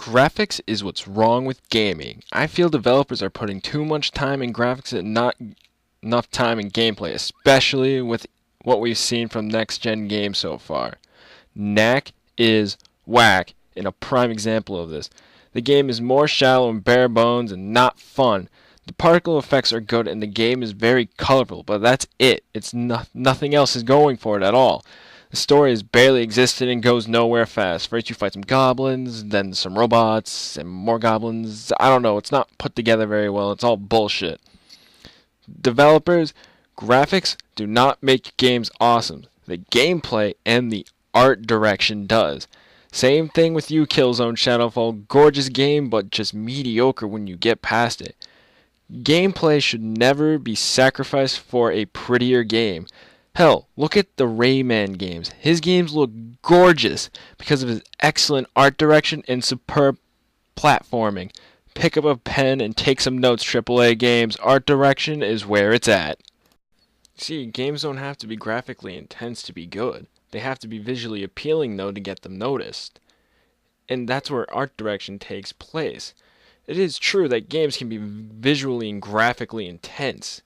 Graphics is what's wrong with gaming. I feel developers are putting too much time in graphics and not enough time in gameplay, especially with what we've seen from next gen games so far. Knack is whack, and a prime example of this. The game is more shallow and bare bones and not fun. The particle effects are good and the game is very colorful, but that's it. Nothing else is going for it at all. The story is barely existed and goes nowhere fast. First you fight some goblins, then some robots, and more goblins. I don't know, it's not put together very well. It's all bullshit. Developers, graphics do not make games awesome. The gameplay and the art direction does. Same thing with you, Killzone Shadowfall. Gorgeous game, but just mediocre when you get past it. Gameplay should never be sacrificed for a prettier game. Hell, look at the Rayman games. His games look gorgeous because of his excellent art direction and superb platforming. Pick up a pen and take some notes, AAA games. Art direction is where it's at. See, games don't have to be graphically intense to be good. They have to be visually appealing, though, to get them noticed. And that's where art direction takes place. It is true that games can be visually and graphically intense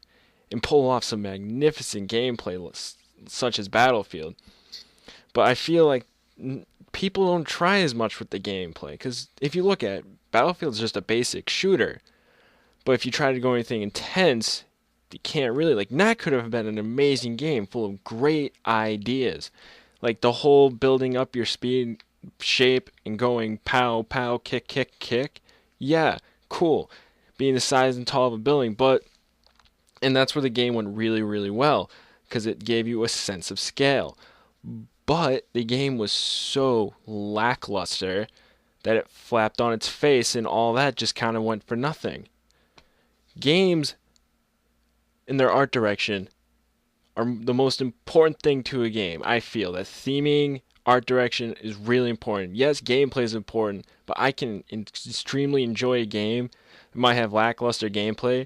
and pull off some magnificent gameplay such as Battlefield. But I feel like people don't try as much with the gameplay, because if you look at it, Battlefield's just a basic shooter. But if you try to go anything intense, you can't really. Like, that could have been an amazing game full of great ideas. Like the whole building up your speed shape and going pow, pow, kick, kick, kick. Yeah, cool. Being the size and tall of a building, and that's where the game went really, really well, because it gave you a sense of scale. But the game was so lackluster that it flapped on its face, and all that just kind of went for nothing. Games in their art direction are the most important thing to a game. I feel that theming, art direction is really important. Yes, gameplay is important, but I can extremely enjoy a game that might have lackluster gameplay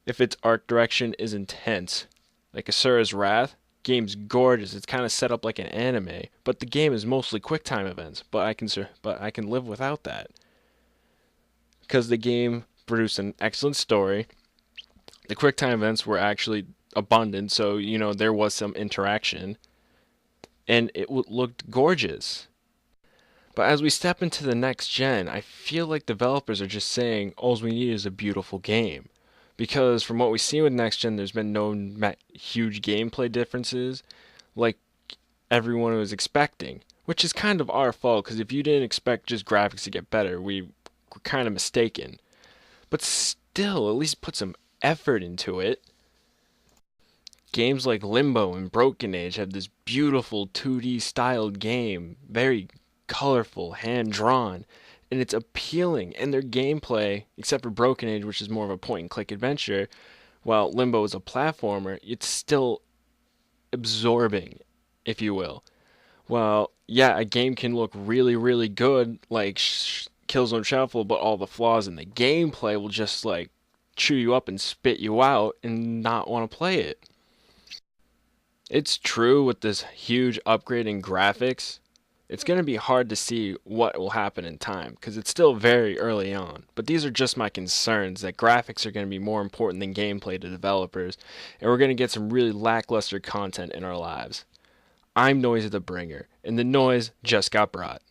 if its art direction is intense. Like Asura's Wrath, game's gorgeous. It's kind of set up like an anime, but the game is mostly QuickTime events. But I can live without that, because the game produced an excellent story. The QuickTime events were actually abundant, so there was some interaction, and it looked gorgeous. But as we step into the next gen, I feel like developers are just saying all we need is a beautiful game. Because from what we see with next gen, there's been no huge gameplay differences like everyone was expecting, which is kind of our fault, because if you didn't expect just graphics to get better, we were kind of mistaken. But still, at least put some effort into it. Games like Limbo and Broken Age have this beautiful 2D styled game, very colorful, hand-drawn, and it's appealing. And their gameplay, except for Broken Age, which is more of a point-and-click adventure, while Limbo is a platformer, it's still absorbing, if you will. Well, yeah, a game can look really, really good, like Killzone Shadowfall, but all the flaws in the gameplay will just, chew you up and spit you out and not want to play it. It's true with this huge upgrade in graphics, it's going to be hard to see what will happen in time, because it's still very early on. But these are just my concerns, that graphics are going to be more important than gameplay to developers, and we're going to get some really lackluster content in our lives. I'm Noise the Bringer, and the noise just got brought.